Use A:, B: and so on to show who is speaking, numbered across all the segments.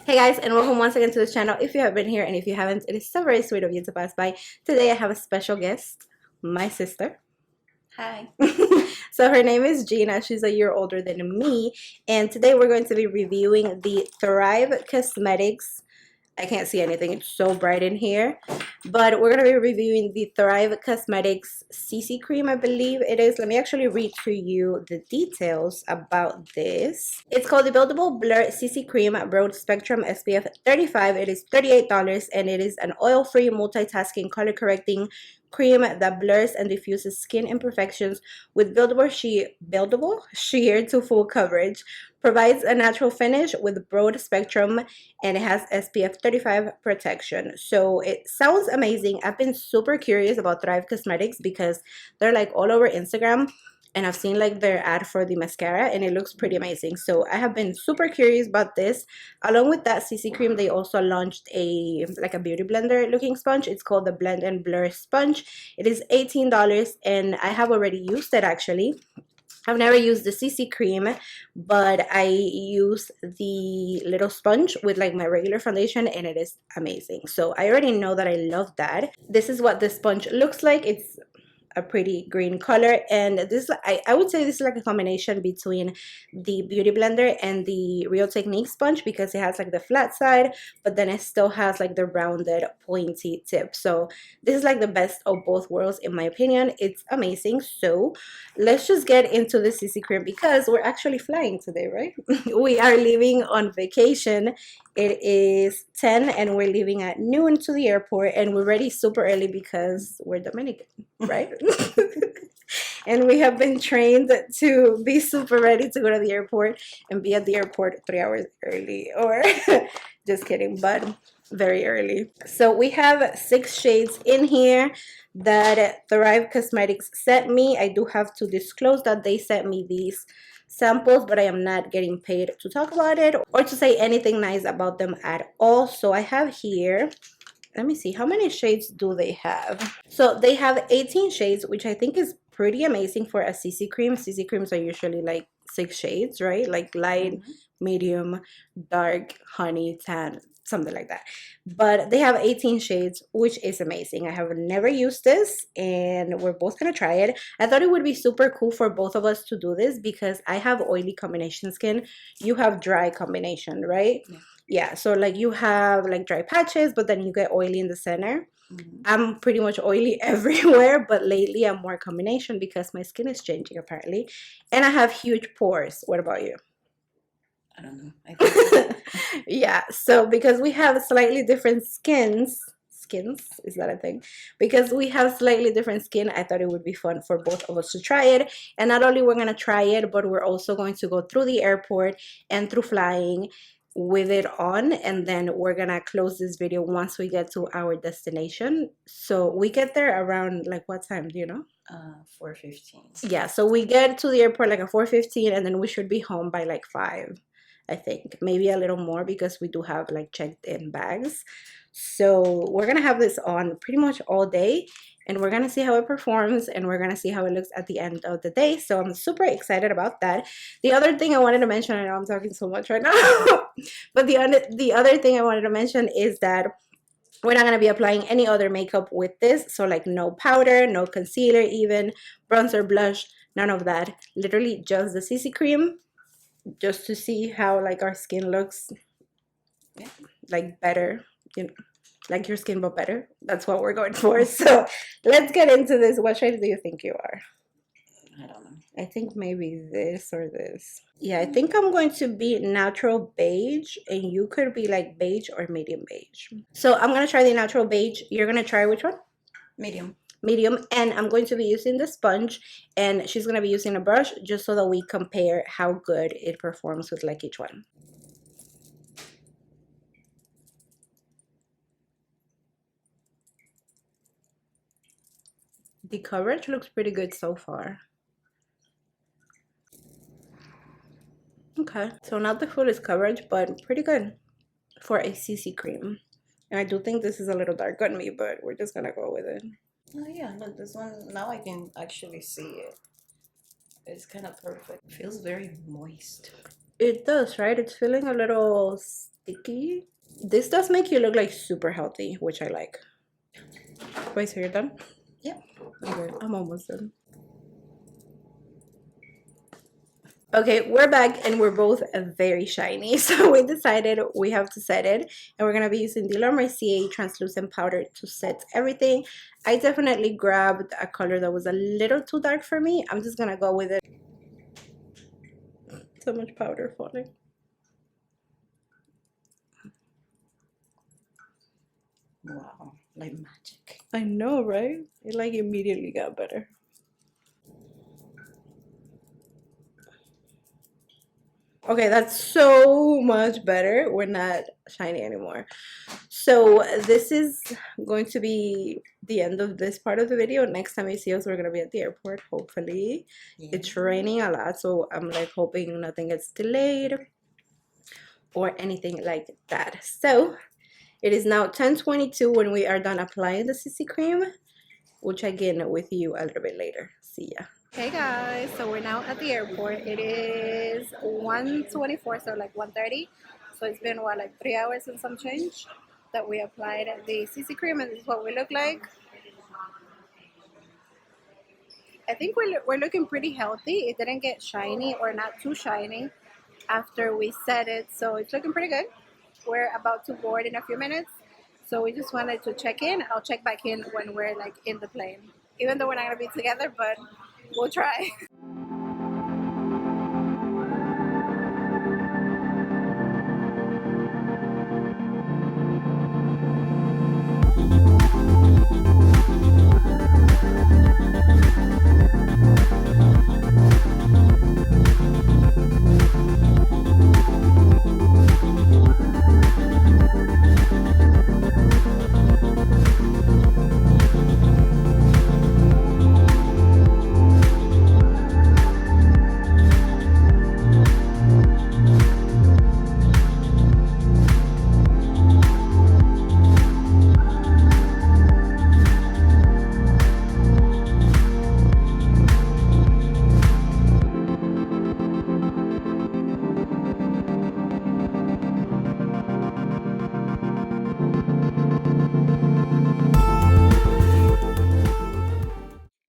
A: Hey guys, and welcome once again to the channel. If you have been here and if you haven't, it is so very sweet of you to pass by. Today I have a special guest, my sister.
B: Hi.
A: So her name is Gina. She's a year older than me, and today we're going to be reviewing the Thrive Cosmetics. I can't see anything, it's so bright in here, but we're going to be reviewing the Thrive Cosmetics CC cream, I believe it is. Let me actually read to you the details about this. It's called the Buildable Blur CC Cream Broad Spectrum SPF 35. It is $38 and it is an oil-free multitasking color correcting cream that blurs and diffuses skin imperfections with buildable sheer to full coverage, provides a natural finish with broad spectrum, and it has SPF 35 protection. So it sounds amazing. I've been super curious about Thrive Cosmetics because they're like all over Instagram, and I've seen like their ad for the mascara and it looks pretty amazing. So I have been super curious about this. Along with that CC cream, they also launched a beauty blender looking sponge. It's called the Blend and Blur Sponge. It is $18 and I have already used it actually. I've never used the CC cream, but I use the little sponge with like my regular foundation and it is amazing. So I already know that I love that. This is what the sponge looks like. It's a pretty green color, and this I would say this is like a combination between the beauty blender and the Real Technique sponge because it has like the flat side but then it still has like the rounded pointy tip. So this is like the best of both worlds in my opinion. It's amazing. So let's just get into the CC cream because we're actually flying today, right? We are leaving on vacation. It is 10 and we're leaving at noon to the airport, and we're ready super early because we're Dominican, right? And we have been trained to be super ready to go to the airport and be at the airport 3 hours early, or just kidding, but very early. So we have 6 shades in here that Thrive Cosmetics sent me. I do have to disclose that they sent me these samples, but I am not getting paid to talk about it or to say anything nice about them at all. So I have here, let me see, how many shades do they have? So they have 18 shades, which I think is pretty amazing for a CC cream. CC creams are usually like 6 shades, right? Like light, medium, dark, honey, tan, something like that. But they have 18 shades, which is amazing. I have never used this and we're both gonna try it. I thought it would be super cool for both of us to do this because I have oily combination skin. You have dry combination, right? Yeah, so like you have like dry patches, but then you get oily in the center. I'm pretty much oily everywhere, but lately I'm more combination because my skin is changing apparently, and I have huge pores. What about you?
B: I don't know. I think so.
A: Yeah, so because we have slightly different skins, is that a thing? Because we have slightly different skin, I thought it would be fun for both of us to try it. And not only we're gonna try it, but we're also going to go through the airport and through flying with it on, and then we're gonna close this video once we get to our destination. So we get there around like what time, do you know?
B: 4:15.
A: Yeah, so we get to the airport like at 4:15 and then we should be home by like 5, I think. Maybe a little more because we do have like checked in bags. So we're gonna have this on pretty much all day and we're gonna see how it performs and we're gonna see how it looks at the end of the day. So I'm super excited about that. The other thing I wanted to mention, I know I'm talking so much right now, but the other thing I wanted to mention is that we're not going to be applying any other makeup with this. So like no powder, no concealer even, bronzer, blush, none of that. Literally just the CC cream, just to see how like our skin looks, like better, you know, like your skin but better. That's what we're going for. So let's get into this. What shade do you think you are?
B: I don't know.
A: I think maybe this or this. Yeah, I think I'm going to be natural beige and you could be like beige or medium beige. So I'm going to try the natural beige. You're going to try which one?
B: Medium.
A: Medium. And I'm going to be using the sponge and she's going to be using a brush just so that we compare how good it performs with like each one. The coverage looks pretty good so far. Okay, so not the fullest coverage, but pretty good for a CC cream. And I do think this is a little dark on me, but we're just gonna go with it.
B: Oh yeah, look, this one, now I can actually see it. It's kind of perfect. Feels very moist.
A: It does, right? It's feeling a little sticky. This does make you look like super healthy, which I like. Wait, so you're done?
B: Yep.
A: Okay, I'm almost done. Okay, we're back and we're both very shiny. So we decided we have to set it. And we're going to be using the Laura Mercier translucent powder to set everything. I definitely grabbed a color that was a little too dark for me. I'm just going to go with it. So much powder falling.
B: Wow, like magic.
A: I know, right? It like immediately got better. Okay, that's so much better. We're not shiny anymore. So this is going to be the end of this part of the video. Next time you see us, we're going to be at the airport, hopefully. Yeah. It's raining a lot, so I'm like hoping nothing gets delayed or anything like that. So it is now 10:22 when we are done applying the CC cream. We'll check in with you a little bit later. See ya. Hey guys, so we're now at the airport. It is 1:24, so like 1:30. So it's been what, like 3 hours and some change that we applied the CC cream, and this is what we look like. I think we're looking pretty healthy. It didn't get shiny or not too shiny after we set it, so it's looking pretty good. We're about to board in a few minutes, so we just wanted to check in. I'll check back in when we're like in the plane, even though we're not gonna be together, but we'll try.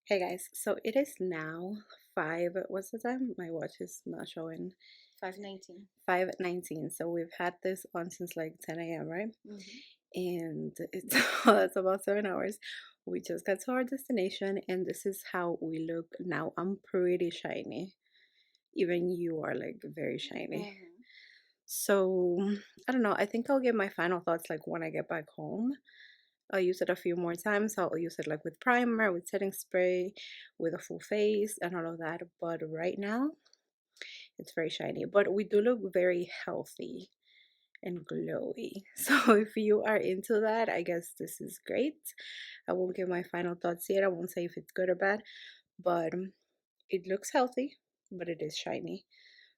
A: Hey guys, so it is now 5, what's the time? My watch is not showing.
B: 5:19.
A: 5:19. So we've had this on since like 10 a.m., right?
B: Mm-hmm.
A: And it's that's about 7 hours. We just got to our destination and this is how we look now. I'm pretty shiny. Even you are like very shiny.
B: Mm-hmm.
A: So I don't know. I think I'll get my final thoughts like when I get back home. I'll use it a few more times. I'll use it like with primer, with setting spray, with a full face and all of that. But right now, it's very shiny. But we do look very healthy and glowy. So if you are into that, I guess this is great. I won't give my final thoughts yet. I won't say if it's good or bad. But it looks healthy, but it is shiny.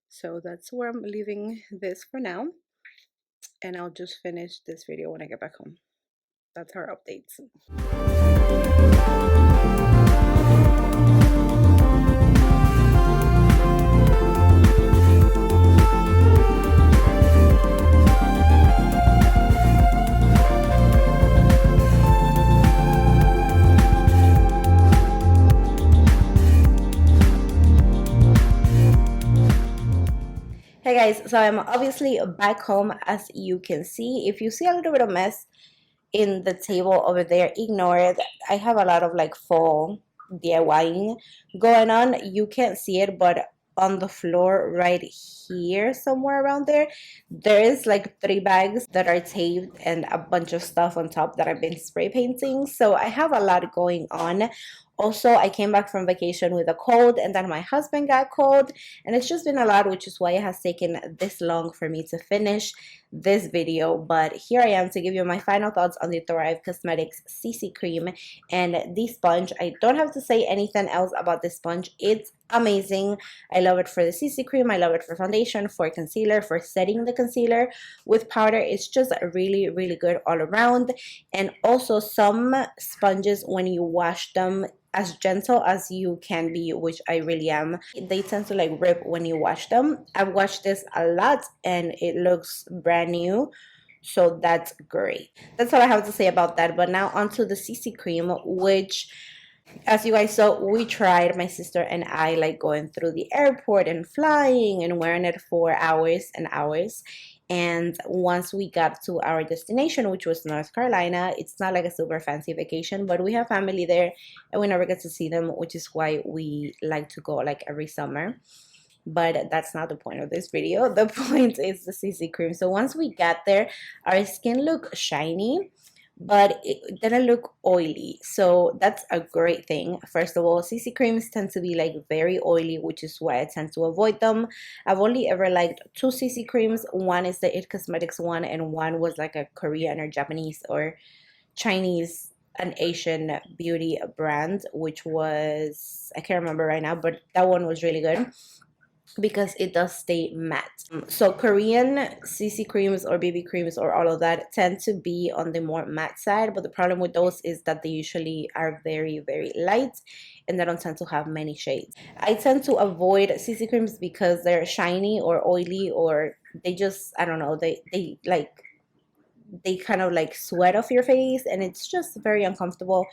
A: So that's where I'm leaving this for now. And I'll just finish this video when I get back home. That's our updates. Hey guys, so I'm obviously back home. As you can see, if you see a little bit of mess in the table over there, ignore it. I have a lot of like fall DIYing going on. You can't see it, but on the floor right here, somewhere around there is like 3 bags that are taped and a bunch of stuff on top that I've been spray painting. So I have a lot going on. Also, I came back from vacation with a cold, and then my husband got cold, and it's just been a lot, which is why it has taken this long for me to finish this video. But here I am to give you my final thoughts on the Thrive Causemetics CC cream and the sponge. I don't have to say anything else about this sponge. It's amazing. I love it for the CC cream. I love it for foundation, for concealer, for setting the concealer with powder. It's just really, really good all around. And also some sponges, when you wash them, as gentle as you can be, which I really am. They tend to like rip when you wash them. I've washed this a lot and it looks brand new, so that's great. That's all I have to say about that. But now onto the CC cream, which, as you guys saw, we tried, my sister and I, like going through the airport and flying and wearing it for hours and hours. And once we got to our destination, which was North Carolina, it's not like a super fancy vacation, but we have family there and we never get to see them, which is why we like to go like every summer. But that's not the point of this video. The point is the CC cream. So once we got there, our skin looked shiny, but it didn't look oily, so that's a great thing. First of all, CC creams tend to be like very oily, which is why I tend to avoid them. I've only ever liked two CC creams. One is the It Cosmetics one, and one was like a Korean or Japanese or Chinese, an Asian beauty brand, which was, I can't remember right now, but that one was really good because it does stay matte. So Korean CC creams or BB creams or all of that tend to be on the more matte side, but the problem with those is that they usually are very, very light and they don't tend to have many shades. I tend to avoid CC creams because they're shiny or oily, or they just, I don't know, they kind of like sweat off your face and it's just very uncomfortable.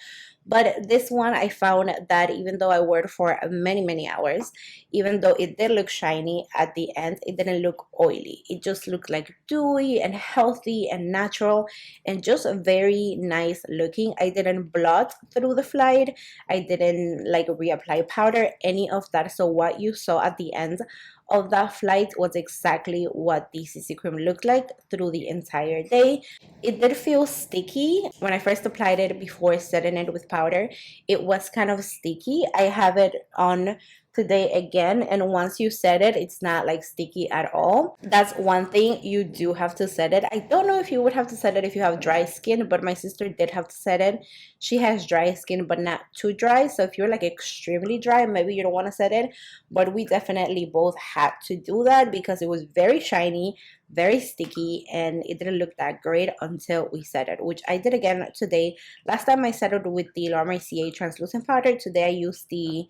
A: But this one, I found that even though I wore it for many hours, even though it did look shiny at the end, it didn't look oily. It just looked like dewy and healthy and natural and just very nice looking. I didn't blot through the flight. I didn't like reapply powder, any of that. So what you saw at the end of that flight was exactly what the CC cream looked like through the entire day. It did feel sticky when I first applied it before setting it with powder. It was kind of sticky. I have it on today again, and once you set it, it's not like sticky at all. That's one thing, you do have to set it. I don't know if you would have to set it if you have dry skin, but my sister did have to set it. She has dry skin but not too dry, so if you're like extremely dry, maybe you don't want to set it. But we definitely both had to do that because it was very shiny, very sticky, and it didn't look that great until we set it, which I did again today. Last time I set it with the Laura Mercier translucent powder. Today I used the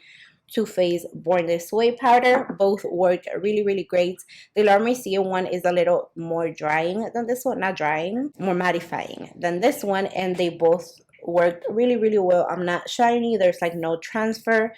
A: Too Faced Born This Way powder. Both worked really great. The Laura Mercier one is a little more drying than this one, not drying, more mattifying than this one, and they both worked really well. I'm not shiny. There's like no transfer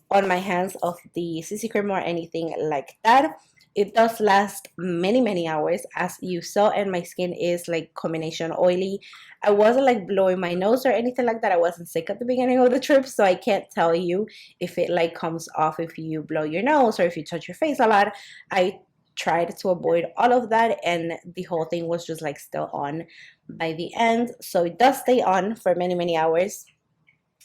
A: on my hands of the CC cream or anything like that. It does last many hours, as you saw, and my skin is like combination oily. I wasn't like blowing my nose or anything like that. I wasn't sick at the beginning of the trip, so I can't tell you if it like comes off if you blow your nose or if you touch your face a lot. I tried to avoid all of that, and the whole thing was just like still on by the end. So it does stay on for many hours.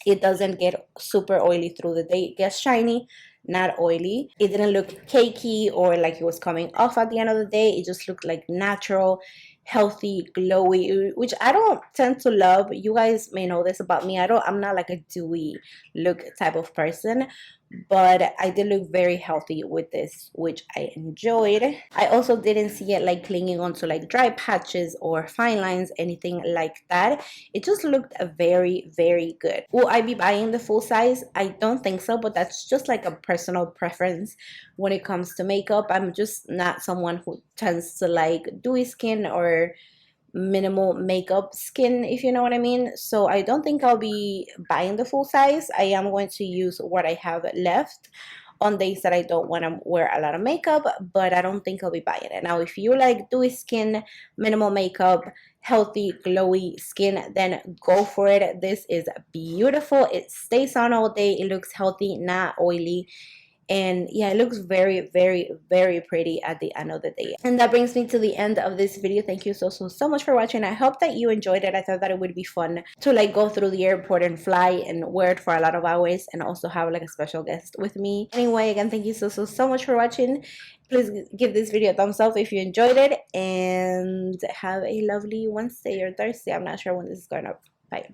A: It doesn't get super oily through the day. It gets shiny, not oily. It didn't look cakey or like it was coming off at the end of the day. It just looked like natural, healthy, glowy, which I don't tend to love. You guys may know this about me. I'm not like a dewy look type of person, but I did look very healthy with this, which I enjoyed. I also didn't see it like clinging onto like dry patches or fine lines, anything like that. It just looked very good. Will I be buying the full size? I don't think so, but that's just like a personal preference when it comes to makeup. I'm just not someone who tends to like dewy skin or minimal makeup skin, if you know what I mean. So I don't think I'll be buying the full size. I am going to use what I have left on days that I don't want to wear a lot of makeup, but I don't think I'll be buying it. Now, if you like dewy skin, minimal makeup, healthy, glowy skin, then go for it. This is beautiful. It stays on all day. It looks healthy, not oily. And yeah, it looks very pretty at the end of the day. And that brings me to the end of this video. Thank you so much for watching. I hope that you enjoyed it. I thought that it would be fun to like go through the airport and fly and wear it for a lot of hours and also have like a special guest with me. Anyway, again, thank you so much for watching. Please give this video a thumbs up if you enjoyed it, and have a lovely Wednesday or Thursday. I'm not sure when this is going up. Bye.